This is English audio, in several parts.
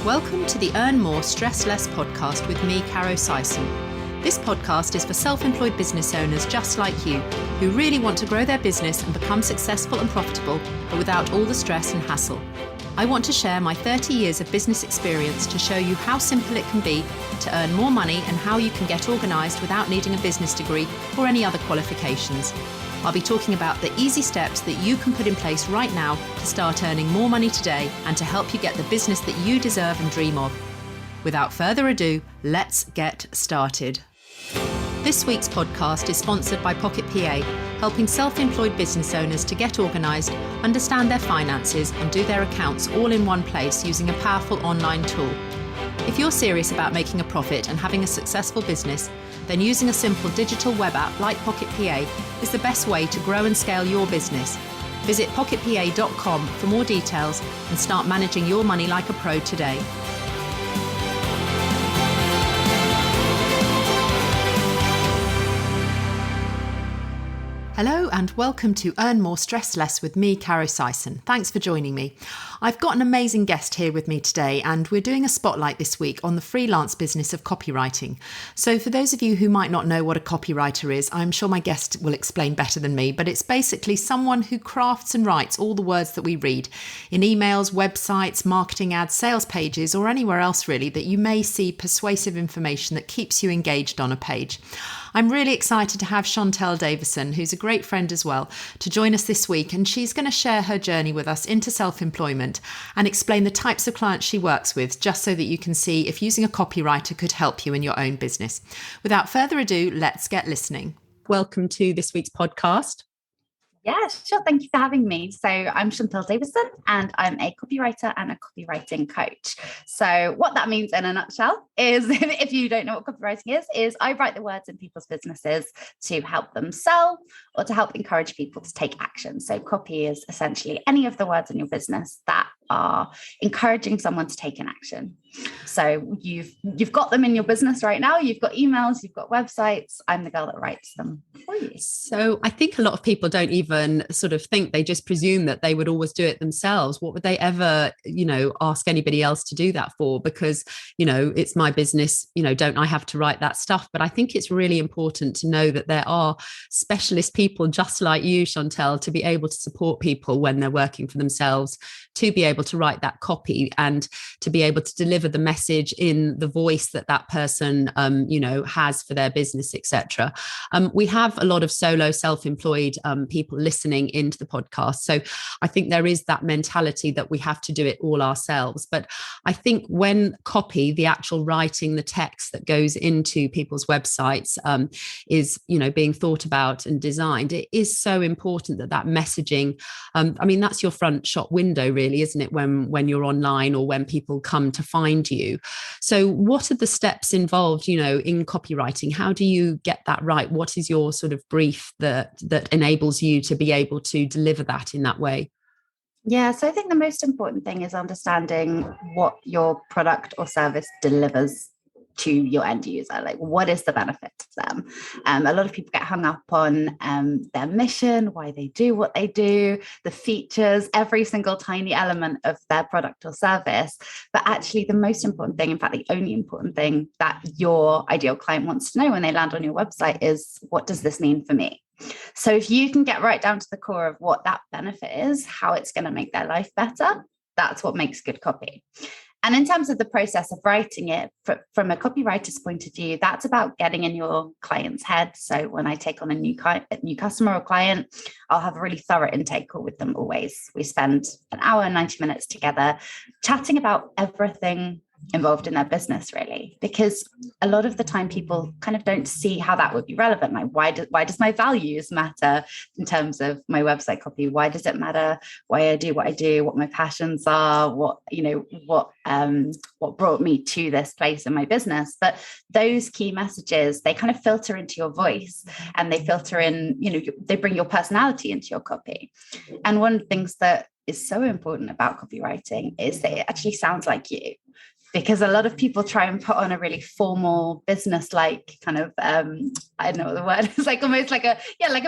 Welcome to the Earn More, Stress Less podcast with me, Caro Sison. This podcast is for self-employed business owners just like you, who really want to grow their business and become successful and profitable, but without all the stress and hassle. I want to share my 30 years of business experience to show you how simple it can be to earn more money and how you can get organised without needing a business degree or any other qualifications. I'll be talking about the easy steps that you can put in place right now to start earning more money today and to help you get the business that you deserve and dream of. Without further ado, let's get started. This week's podcast is sponsored by Pocket PA, helping self-employed business owners to get organised, understand their finances and do their accounts all in one place using a powerful online tool. If you're serious about making a profit and having a successful business, then using a simple digital web app like Pocket PA is the best way to grow and scale your business. Visit pocketpa.com for more details and start managing your money like a pro today. Hello and welcome to Earn More, Stress Less with me, Caro Sison. Thanks for joining me. I've got an amazing guest here with me today and we're doing a spotlight this week on the freelance business of copywriting. So for those of you who might not know what a copywriter is, I'm sure my guest will explain better than me, but it's basically someone who crafts and writes all the words that we read in emails, websites, marketing ads, sales pages, or anywhere else really that you may see persuasive information that keeps you engaged on a page. I'm really excited to have Chantelle Davison, who's a great friend as well, to join us this week, and she's going to share her journey with us into self-employment and explain the types of clients she works with, just so that you can see if using a copywriter could help you in your own business. Without further ado, let's get listening. Welcome to this week's podcast. Yeah, sure. Thank you for having me. So I'm Chantelle Davison and I'm a copywriter and a copywriting coach. So what that means in a nutshell is, if you don't know what copywriting is I write the words in people's businesses to help them sell or to help encourage people to take action. So copy is essentially any of the words in your business that are encouraging someone to take an action. So you've got them in your business right now. You've got emails, you've got websites. I'm the girl that writes them for you. So I think a lot of people don't even sort of think, they just presume that they would always do it themselves. What would they ever, ask anybody else to do that for? Because, it's my business, don't I have to write that stuff? But I think it's really important to know that there are specialist people just like you, Chantelle, to be able to support people when they're working for themselves, to be able to write that copy and to be able to deliver the message in the voice that that person, has for their business, etc. We have a lot of solo self-employed people listening into the podcast. So I think there is that mentality that we have to do it all ourselves. But I think when copy, the actual writing, the text that goes into people's websites is, being thought about and designed, it is so important that messaging, that's your front shop window really, isn't it? When you're online or when people come to find you. So what are the steps involved, in copywriting? How do you get that right? What is your sort of brief that enables you to be able to deliver that in that way? Yeah, so I think the most important thing is understanding what your product or service delivers to your end user. Like, what is the benefit to them? A lot of people get hung up on their mission, why they do what they do, the features, every single tiny element of their product or service. But actually, the most important thing, in fact, the only important thing that your ideal client wants to know when they land on your website is, what does this mean for me? So if you can get right down to the core of what that benefit is, how it's going to make their life better, that's what makes good copy. And in terms of the process of writing it, from a copywriter's point of view, that's about getting in your client's head. So when I take on a new customer or client, I'll have a really thorough intake call with them always. We spend an hour and 90 minutes together chatting about everything involved in their business, really, because a lot of the time people kind of don't see how that would be relevant. Like, why does my values matter in terms of my website copy? Why does it matter why I do what I do, what my passions are, what brought me to this place in my business? But those key messages, they kind of filter into your voice and they filter in, they bring your personality into your copy. And one of the things that is so important about copywriting is that it actually sounds like you. because a lot of people try and put on a really formal business-like kind of, I don't know what the word is, like almost like a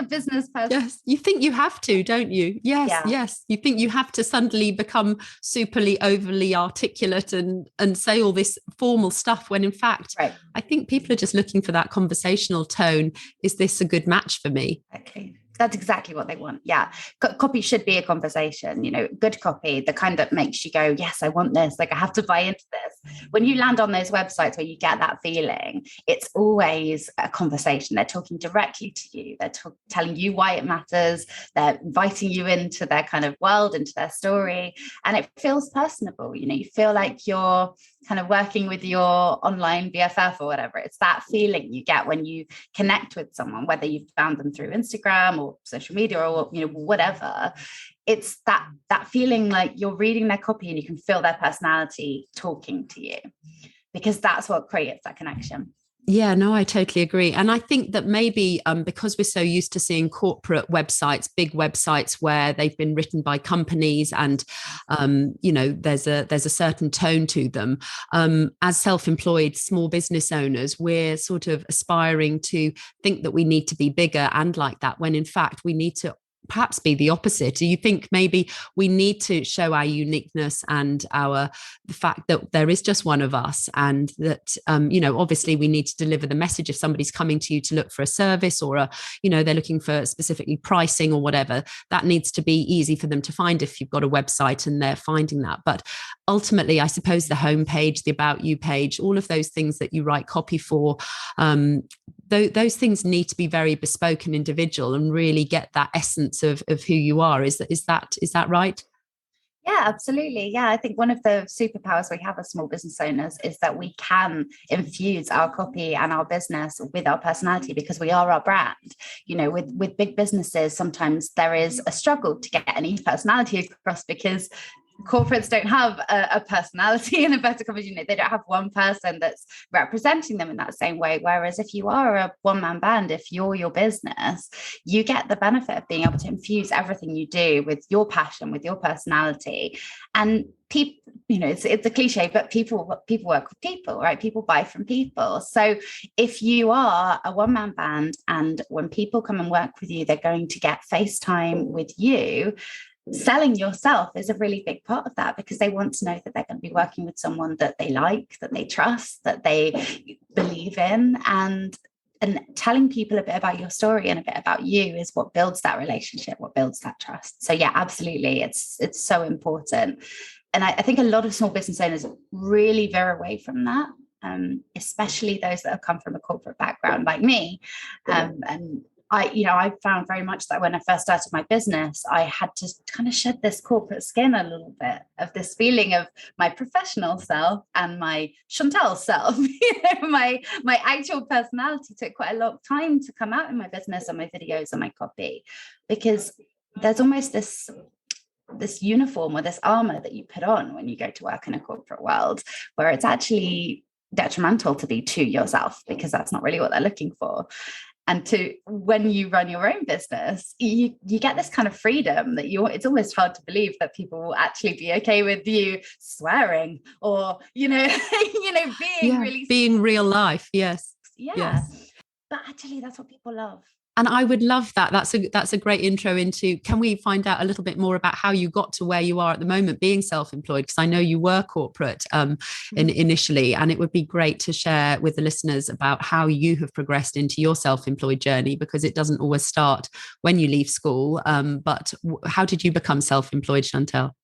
business person. Yes, you think you have to, don't you? Yes. You think you have to suddenly become superly overly articulate and say all this formal stuff, when in fact, right. I think people are just looking for that conversational tone. Is this a good match for me? Okay. That's exactly what they want. Yeah. Copy should be a conversation, good copy, the kind that makes you go, yes, I want this. Like, I have to buy into this. When you land on those websites where you get that feeling, it's always a conversation. They're talking directly to you. They're telling you why it matters. They're inviting you into their kind of world, into their story. And it feels personable. You feel like you're kind of working with your online BFF or whatever. It's that feeling you get when you connect with someone, whether you've found them through Instagram or social media or whatever. It's that feeling like you're reading their copy and you can feel their personality talking to you, because that's what creates that connection. Yeah, no, I totally agree. And I think that maybe because we're so used to seeing corporate websites, big websites where they've been written by companies and, there's a certain tone to them. As self-employed small business owners, we're sort of aspiring to think that we need to be bigger and like that, when in fact we need to perhaps be the opposite. Do you think maybe we need to show our uniqueness and the fact that there is just one of us, and that obviously we need to deliver the message if somebody's coming to you to look for a service, or they're looking for specifically pricing or whatever, that needs to be easy for them to find if you've got a website and they're finding that. But ultimately, I suppose the homepage, the About You page, all of those things that you write copy for, those things need to be very bespoke and individual and really get that essence of who you are. Is that right? Yeah, absolutely. Yeah, I think one of the superpowers we have as small business owners is that we can infuse our copy and our business with our personality, because we are our brand. With big businesses, sometimes there is a struggle to get any personality across, because corporates don't have a personality in a better company. They don't have one person that's representing them in that same way. Whereas if you are a one-man band, if you're your business, you get the benefit of being able to infuse everything you do with your passion, with your personality. And people, it's a cliche, but people work with people, right? People buy from people. So if you are a one-man band, and when people come and work with you, they're going to get FaceTime with you, selling yourself is a really big part of that, because they want to know that they're going to be working with someone that they like, that they trust, that they believe in, and telling people a bit about your story and a bit about you is what builds that relationship, what builds that trust. So yeah, absolutely, it's so important. And I think a lot of small business owners really veer away from that, especially those that have come from a corporate background like me, and I found very much that when I first started my business, I had to kind of shed this corporate skin a little bit, of this feeling of my professional self and my Chantelle self. My actual personality took quite a long time to come out in my business and my videos and my copy, because there's almost this uniform or this armor that you put on when you go to work in a corporate world, where it's actually detrimental to be to yourself, because that's not really what they're looking for. And when you run your own business, you get this kind of freedom that it's almost hard to believe that people will actually be okay with you swearing or, being real life. Yes. Yeah. Yes. But actually, that's what people love. And I would love that. That's a great intro into, can we find out a little bit more about how you got to where you are at the moment being self-employed? Because I know you were corporate initially, and it would be great to share with the listeners about how you have progressed into your self-employed journey, because it doesn't always start when you leave school. But how did you become self-employed, Chantelle?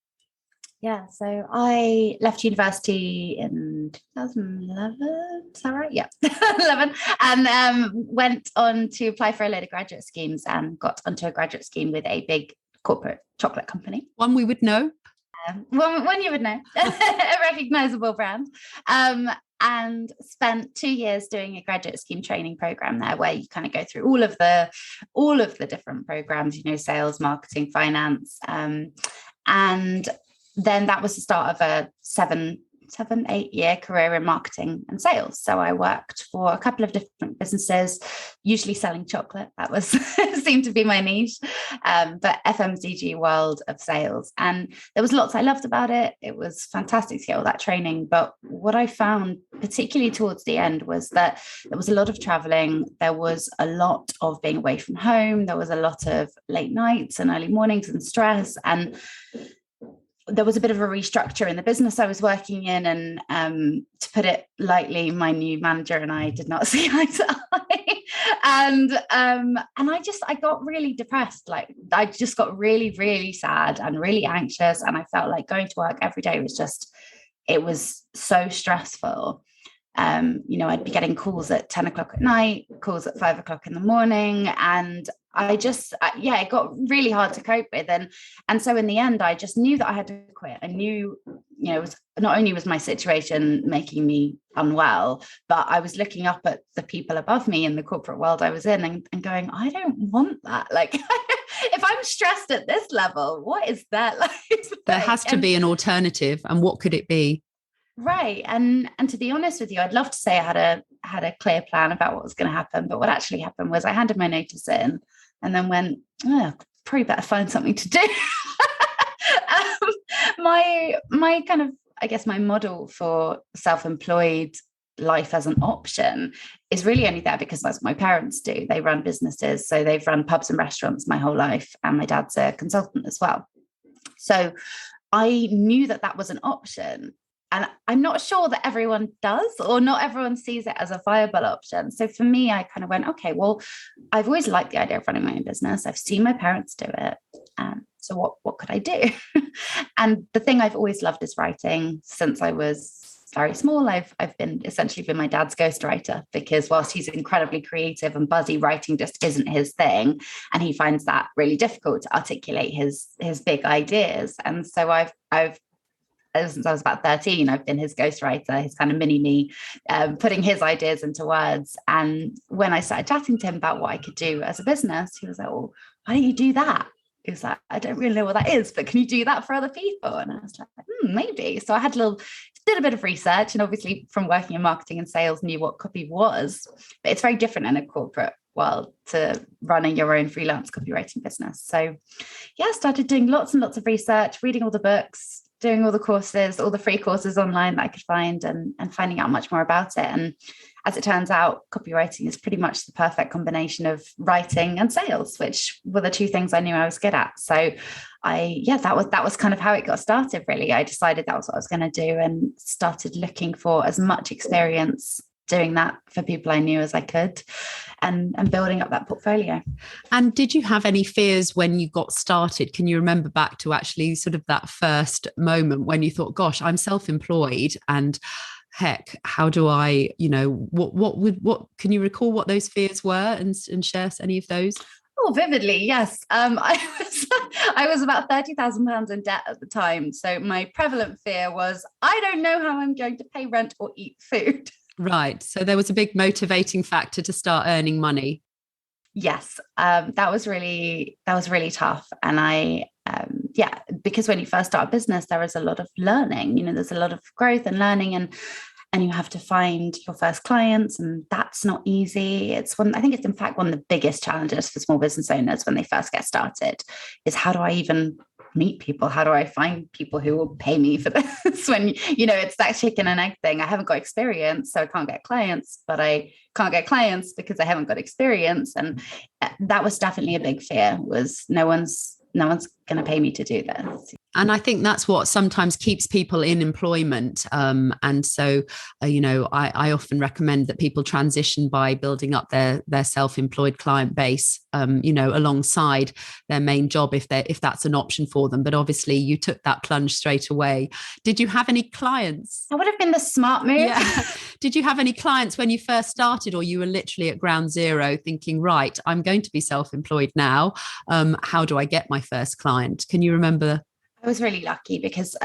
Yeah, so I left university in 2011, is that right? Yeah, 11, and went on to apply for a load of graduate schemes, and got onto a graduate scheme with a big corporate chocolate company. One we would know. One you would know, a recognizable brand. And spent 2 years doing a graduate scheme training program there, where you kind of go through all of the different programs, sales, marketing, finance, and then that was the start of a 7 8-year career in marketing and sales. So I worked for a couple of different businesses, usually selling chocolate. That was seemed to be my niche, but FMCG world of sales. And there was lots I loved about it. It was fantastic to get all that training. But what I found, particularly towards the end, was that there was a lot of traveling. There was a lot of being away from home. There was a lot of late nights and early mornings and stress. And there was a bit of a restructure in the business I was working in. And to put it lightly, my new manager and I did not see eye to eye. And I got really depressed. Like, I just got really, really sad and really anxious. And I felt like going to work every day it was so stressful. I'd be getting calls at 10 o'clock at night, calls at 5 o'clock in the morning. And it got really hard to cope with. And so in the end, I just knew that I had to quit. I knew, it was not only was my situation making me unwell, but I was looking up at the people above me in the corporate world I was in and going, I don't want that. Like, if I'm stressed at this level, what is that like? There has to be an alternative. And what could it be? Right. And to be honest with you, I'd love to say I had a clear plan about what was going to happen. But what actually happened was I handed my notice in and then went, probably better find something to do. My kind of, I guess, my model for self-employed life as an option is really only there because that's what my parents do. They run businesses. So they've run pubs and restaurants my whole life. And my dad's a consultant as well. So I knew that was an option. And I'm not sure that everyone does, or not everyone sees it as a viable option. So for me, I kind of went, okay, well, I've always liked the idea of running my own business. I've seen my parents do it. So what could I do? And the thing I've always loved is writing. Since I was very small, I've essentially been my dad's ghostwriter, because whilst he's incredibly creative and buzzy, writing just isn't his thing. And he finds that really difficult to articulate his big ideas. And so I've ever since I was about 13, I've been his ghostwriter, his kind of mini me, putting his ideas into words. And when I started chatting to him about what I could do as a business, he was like, well, why don't you do that? He was like, I don't really know what that is, but can you do that for other people? And I was like, maybe. So I did a bit of research, and obviously from working in marketing and sales, knew what copy was, but it's very different in a corporate world to running your own freelance copywriting business. So I started doing lots and lots of research, reading all the books, doing all the courses, all the free courses online that I could find, and finding out much more about it. And as it turns out, copywriting is pretty much the perfect combination of writing and sales, which were the two things I knew I was good at. So that was kind of how it got started, really. I decided that was what I was going to do and started looking for as much experience doing that for people I knew as I could, and building up that portfolio. And did you have any fears when you got started? Can you remember back to actually sort of that first moment when you thought, gosh, I'm self-employed and heck, how do I, what can you recall what those fears were and share any of those? Oh, vividly, yes. I was about £30,000 in debt at the time. So my prevalent fear was, I don't know how I'm going to pay rent or eat food. Right. So there was a big motivating factor to start earning money. Yes. That was really tough. And because when you first start a business, there is a lot of learning, there's a lot of growth and learning, and you have to find your first clients, and that's not easy. I think it's in fact one of the biggest challenges for small business owners when they first get started is, how do I even meet people? How do I find people who will pay me for this? When, it's that chicken and egg thing. I haven't got experience, so I can't get clients, but I can't get clients because I haven't got experience. And that was definitely a big fear, was no one's going to pay me to do this. And I think that's what sometimes keeps people in employment. And so, I often recommend that people transition by building up their self-employed client base, alongside their main job, if that's an option for them. But obviously you took that plunge straight away. Did you have any clients? That would have been the smart move. Yeah. Did you have any clients when you first started, or you were literally at ground zero thinking, right, I'm going to be self-employed now. How do I get my first client? Can you remember? I was really lucky because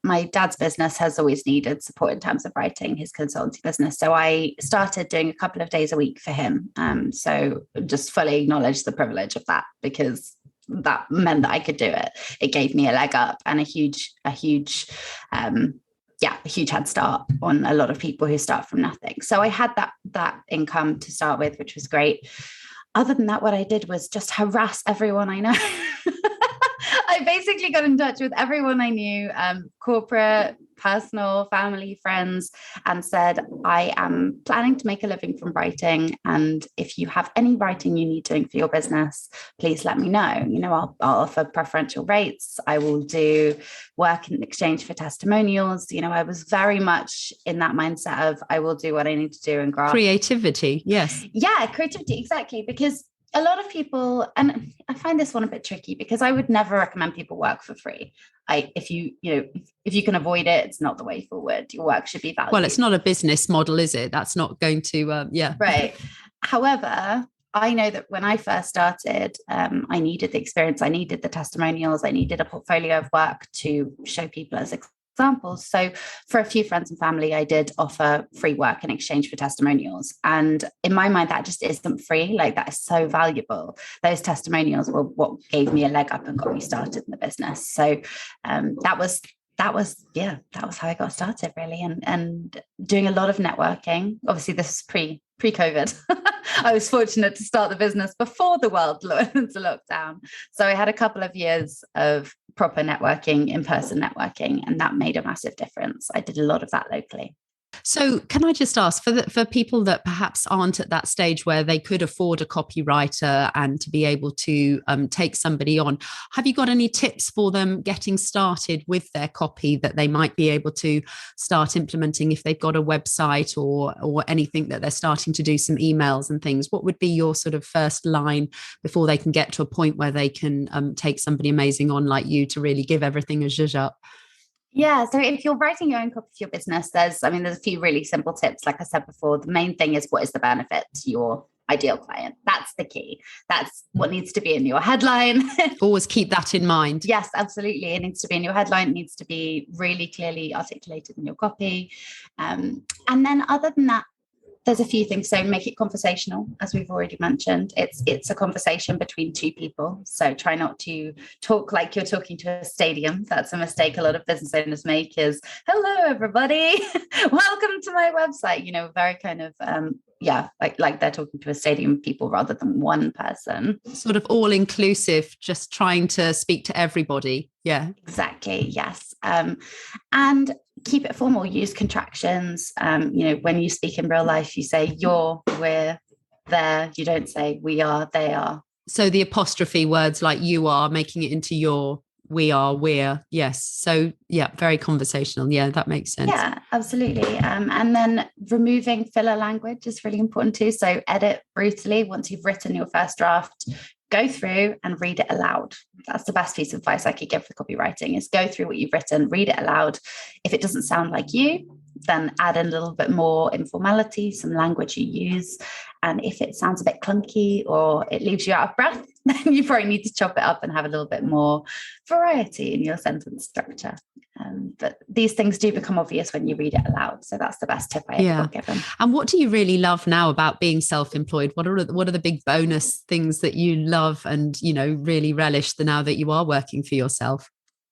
my dad's business has always needed support in terms of writing, his consultancy business. So I started doing a couple of days a week for him. So just fully acknowledge the privilege of that, because that meant that I could do it. It gave me a leg up and a huge a huge head start on a lot of people who start from nothing. So I had that income to start with, which was great. Other than that, what I did was just harass everyone I know. I basically got in touch with everyone I knew, corporate, personal, family, friends, and said, I am planning to make a living from writing. And if you have any writing you need doing for your business, please let me know. I'll offer preferential rates. I will do work in exchange for testimonials. I was very much in that mindset of I will do what I need to do and graft. Creativity. Yes. Yeah, creativity. Exactly. Because a lot of people, and I find this one a bit tricky because I would never recommend people work for free. If you can avoid it, it's not the way forward. Your work should be valued. Well, it's not a business model, is it? That's not going to, Right. However, I know that when I first started, I needed the experience, I needed the testimonials, I needed a portfolio of work to show people as examples. So for a few friends and family, I did offer free work in exchange for testimonials. And in my mind, that just isn't free. Like, that is so valuable. Those testimonials were what gave me a leg up and got me started in the business. So that was how I got started, really. And doing a lot of networking. Obviously, this is pre-COVID. I was fortunate to start the business before the world went into lockdown. So I had a couple of years of proper networking, in-person networking, and that made a massive difference. I did a lot of that locally. So can I just ask for people that perhaps aren't at that stage where they could afford a copywriter and to be able to take somebody on, have you got any tips for them getting started with their copy that they might be able to start implementing if they've got a website or anything that they're starting to do some emails and things? What would be your sort of first line before they can get to a point where they can take somebody amazing on like you to really give everything a zhuzh up? Yeah. So if you're writing your own copy for your business, there's a few really simple tips. Like I said before, the main thing is, what is the benefit to your ideal client? That's the key. That's what needs to be in your headline. Always keep that in mind. Yes, absolutely. It needs to be in your headline. It needs to be really clearly articulated in your copy. And then other than that, there's a few things. So make it conversational, as we've already mentioned. It's a conversation between two people. So try not to talk like you're talking to a stadium. That's a mistake a lot of business owners make, is, hello, everybody. Welcome to my website. Very kind of, like they're talking to a stadium of people rather than one person. Sort of all inclusive, just trying to speak to everybody. Yeah, exactly. Yes. And keep it formal. Use contractions. When you speak in real life, you say you're, we're, there. You don't say we are, they are. So the apostrophe words like you are, making it into your, we are, we're. Yes. So yeah, very conversational. Yeah, that makes sense. Yeah, absolutely. And then removing filler language is really important too. So edit brutally. Once you've written your first draft, go through and read it aloud. That's the best piece of advice I could give for copywriting, is go through what you've written, read it aloud. If it doesn't sound like you, then add in a little bit more informality, some language you use. And if it sounds a bit clunky or it leaves you out of breath, then you probably need to chop it up and have a little bit more variety in your sentence structure. But these things do become obvious when you read it aloud. So that's the best tip I ever got given. And what do you really love now about being self-employed? What are the big bonus things that you love and, really relish now that you are working for yourself?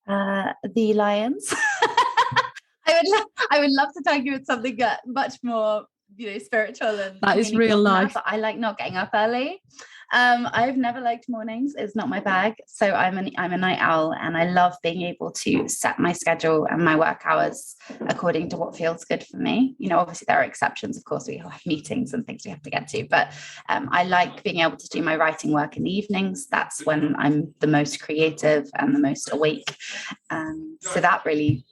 The lions. I would love to tell you it's something much more, spiritual, and that is real life. But I like not getting up early. I've never liked mornings. It's not my bag. So I'm a night owl, and I love being able to set my schedule and my work hours according to what feels good for me. Obviously there are exceptions. Of course, we have meetings and things we have to get to, but I like being able to do my writing work in the evenings. That's when I'm the most creative and the most awake. So that really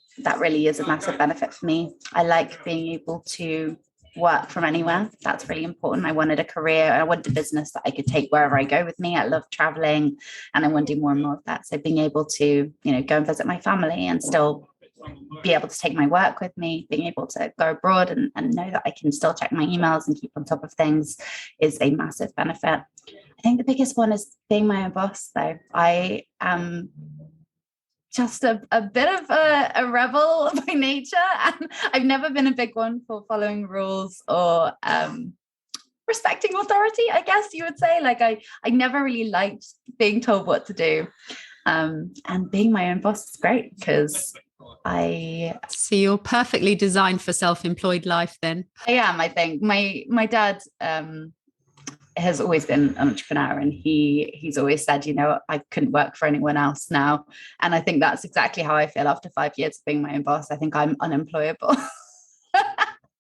is a massive benefit for me. I like being able to work from anywhere. That's really important. I wanted a career. I wanted a business that I could take wherever I go with me. I love traveling, and I want to do more and more of that. So being able to, go and visit my family and still be able to take my work with me, being able to go abroad and know that I can still check my emails and keep on top of things is a massive benefit. I think the biggest one is being my own boss, though. I am just a bit of a rebel by nature, and I've never been a big one for following rules or respecting authority, I guess you would say. Like I never really liked being told what to do, and being my own boss is great because So you're perfectly designed for self-employed life then. I am, I think. My dad has always been an entrepreneur, and he's always said, I couldn't work for anyone else now. And I think that's exactly how I feel after 5 years of being my own boss. I think I'm unemployable.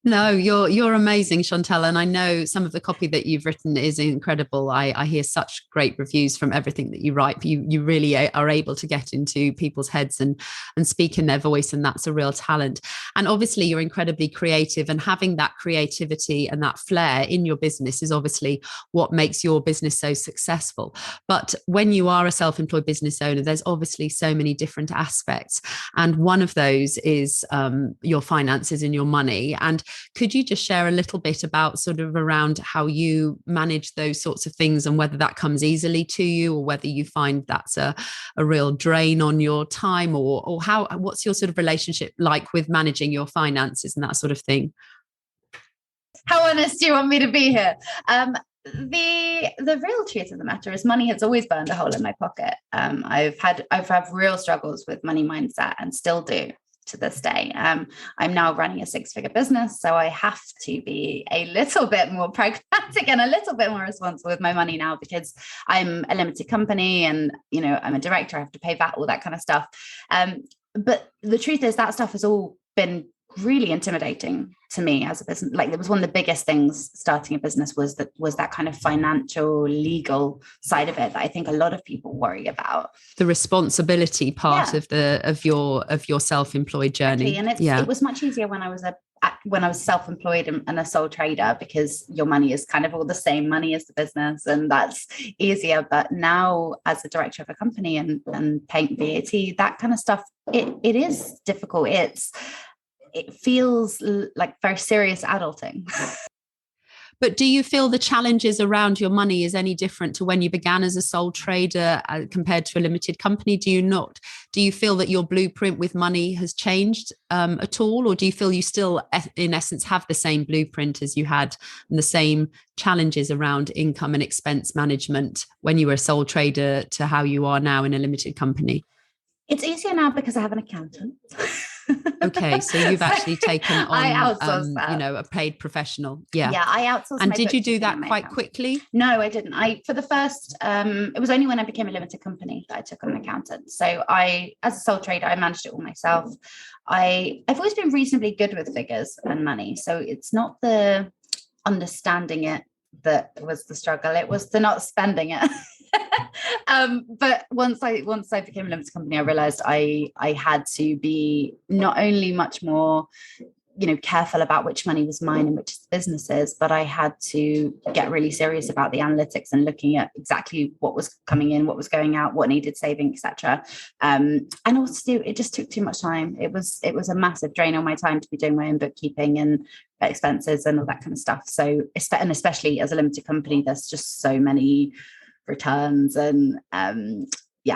No, you're amazing, Chantelle. And I know some of the copy that you've written is incredible. I hear such great reviews from everything that you write. You really are able to get into people's heads and speak in their voice. And that's a real talent. And obviously you're incredibly creative, and having that creativity and that flair in your business is obviously what makes your business so successful. But when you are a self-employed business owner, there's obviously so many different aspects. And one of those is your finances and your money. And could you just share a little bit about sort of around how you manage those sorts of things, and whether that comes easily to you, or whether you find that's a real drain on your time, or what's your sort of relationship like with managing your finances and that sort of thing? How honest do you want me to be here? The real truth of the matter is money has always burned a hole in my pocket. I've had real struggles with money mindset, and still do to this day. I'm now running a 6-figure business, so I have to be a little bit more pragmatic and a little bit more responsible with my money now, because I'm a limited company, and I'm a director. I have to pay VAT, all that kind of stuff. But the truth is that stuff has all been really intimidating to me as a business. Like, it was one of the biggest things starting a business was that kind of financial, legal side of it that I think a lot of people worry about. The responsibility part of your self-employed journey. Exactly. And it was much easier when I was self-employed and a sole trader, because your money is kind of all the same money as the business, and that's easier. But now, as a director of a company and paying VAT, that kind of stuff, it is difficult. It feels like very serious adulting. But do you feel the challenges around your money is any different to when you began as a sole trader compared to a limited company? Do you feel that your blueprint with money has changed at all? Or do you feel you still, in essence, have the same blueprint as you had, and the same challenges around income and expense management when you were a sole trader to how you are now in a limited company? It's easier now because I have an accountant. Okay, so you've actually taken on, a paid professional. Yeah, I outsourced. And did you do that quite quickly? No, I didn't. For the first, it was only when I became a limited company that I took on an accountant. So as a sole trader, I managed it all myself. I've always been reasonably good with figures and money, so it's not the understanding it that was the struggle. It was the not spending it. But once I became a limited company, I realized I had to be not only much more, careful about which money was mine and which is the business's, but I had to get really serious about the analytics and looking at exactly what was coming in, what was going out, what needed saving, etc. And also, it just took too much time. It was a massive drain on my time to be doing my own bookkeeping and expenses and all that kind of stuff. So, and especially as a limited company, there's just so many returns and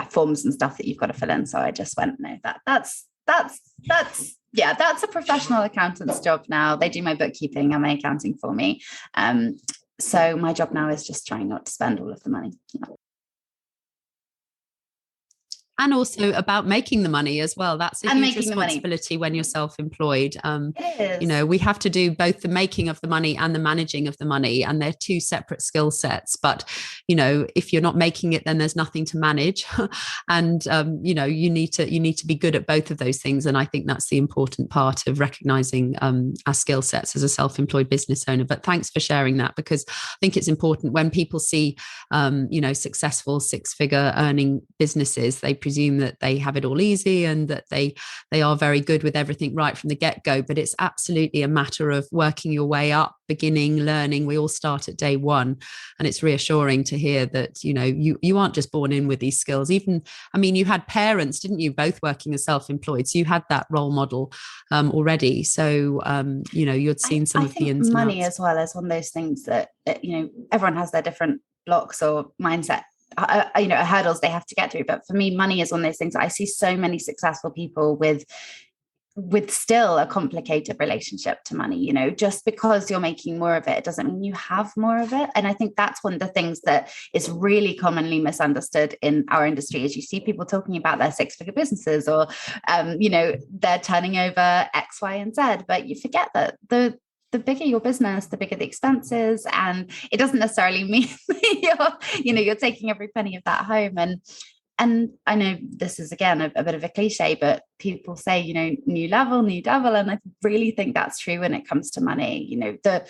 forms and stuff that you've got to fill in. So I just went, no, that's a professional accountant's job now. They do my bookkeeping and my accounting for me. So my job now is just trying not to spend all of the money. And also about making the money as well. That's a huge responsibility when you're self-employed. It is. We have to do both the making of the money and the managing of the money, and they're two separate skill sets. But, if you're not making it, then there's nothing to manage. And, you need to be good at both of those things. And I think that's the important part of recognizing our skill sets as a self-employed business owner. But thanks for sharing that, because I think it's important when people see, successful 6-figure earning businesses, they presume that they have it all easy and that they are very good with everything right from the get-go. But it's absolutely a matter of working your way up, beginning, learning. We all start at day one. And it's reassuring to hear that, you aren't just born in with these skills. You had parents, didn't you, both working as self-employed? So you had that role model already. So, you'd seen some of the ins and outs. Money as well as one of those things that, everyone has their different blocks or mindset hurdles they have to get through. But for me, money is one of those things that I see so many successful people with with still a complicated relationship to money. You know, just because you're making more of it doesn't mean you have more of it. And I think that's one of the things that is really commonly misunderstood in our industry, is you see people talking about their 6-figure businesses, or you know, they're turning over X, Y, and Z, but you forget that the bigger your business, the bigger the expenses. And it doesn't necessarily mean you're taking every penny of that home. And I know this is, again, a bit of a cliche, but people say, you know, new level, new devil. And I really think that's true when it comes to money. You know, the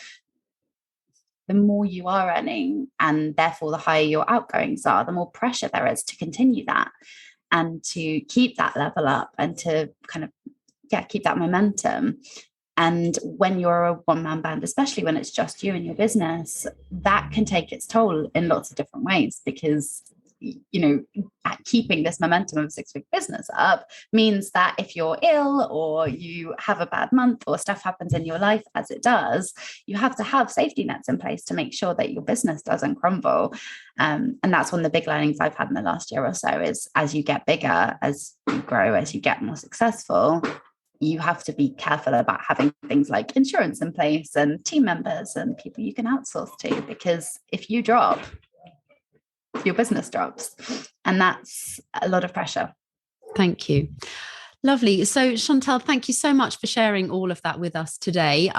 more you are earning, and therefore the higher your outgoings are, the more pressure there is to continue that and to keep that level up and to kind of, keep that momentum. And when you're a one-man band, especially when it's just you and your business, that can take its toll in lots of different ways, because you know, keeping this momentum of a 6-figure business up means that if you're ill or you have a bad month or stuff happens in your life, as it does, you have to have safety nets in place to make sure that your business doesn't crumble. And that's one of the big learnings I've had in the last year or so, is as you get bigger, as you grow, as you get more successful, you have to be careful about having things like insurance in place and team members and people you can outsource to, because if you drop, your business drops, and that's a lot of pressure. Thank you. Lovely. So Chantelle, thank you so much for sharing all of that with us today.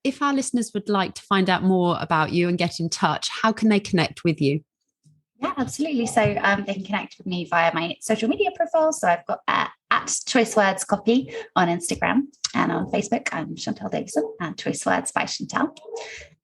If our listeners would like to find out more about you and get in touch, how can they connect with you? Yeah, absolutely. So they can connect with me via my social media profile. So I've got at Choicewords Copy on Instagram, and on Facebook, I'm Chantelle Davison and Choice Words by Chantelle.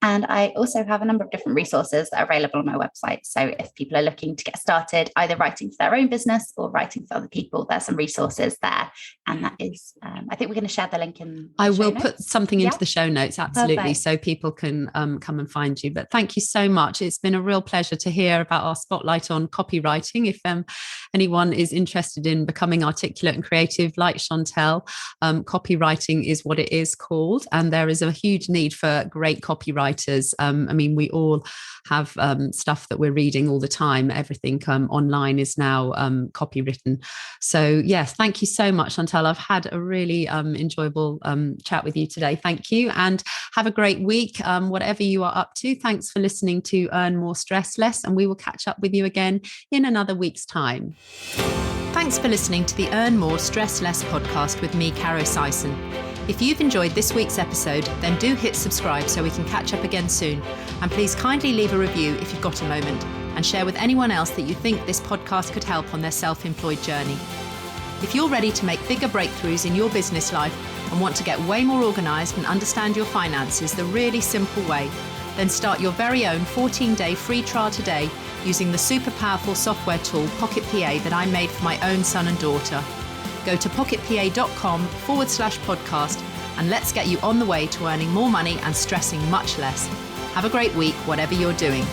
And I also have a number of different resources that are available on my website. So if people are looking to get started, either writing for their own business or writing for other people, there's some resources there. And that is, I think we're going to share the link in. I will put something into the show notes. Absolutely. Perfect. So people can come and find you. But thank you so much. It's been a real pleasure to hear about our spotlight on copywriting. If anyone is interested in becoming articulate and creative like Chantelle, copywriting is what it is called. And there is a huge need for great copywriting. I mean, we all have stuff that we're reading all the time. Everything online is now copywritten. So yes, thank you so much, Chantelle. I've had a really enjoyable chat with you today. Thank you, and have a great week, whatever you are up to. Thanks for listening to Earn More, Stress Less, and we will catch up with you again in another week's time. Thanks for listening to the Earn More, Stress Less podcast with me, Caro Sison. If you've enjoyed this week's episode, then do hit subscribe so we can catch up again soon. And please kindly leave a review if you've got a moment, and share with anyone else that you think this podcast could help on their self-employed journey. If you're ready to make bigger breakthroughs in your business life and want to get way more organised and understand your finances the really simple way, then start your very own 14-day free trial today using the super powerful software tool Pocket PA that I made for my own son and daughter. Go to pocketpa.com/podcast and let's get you on the way to earning more money and stressing much less. Have a great week, whatever you're doing.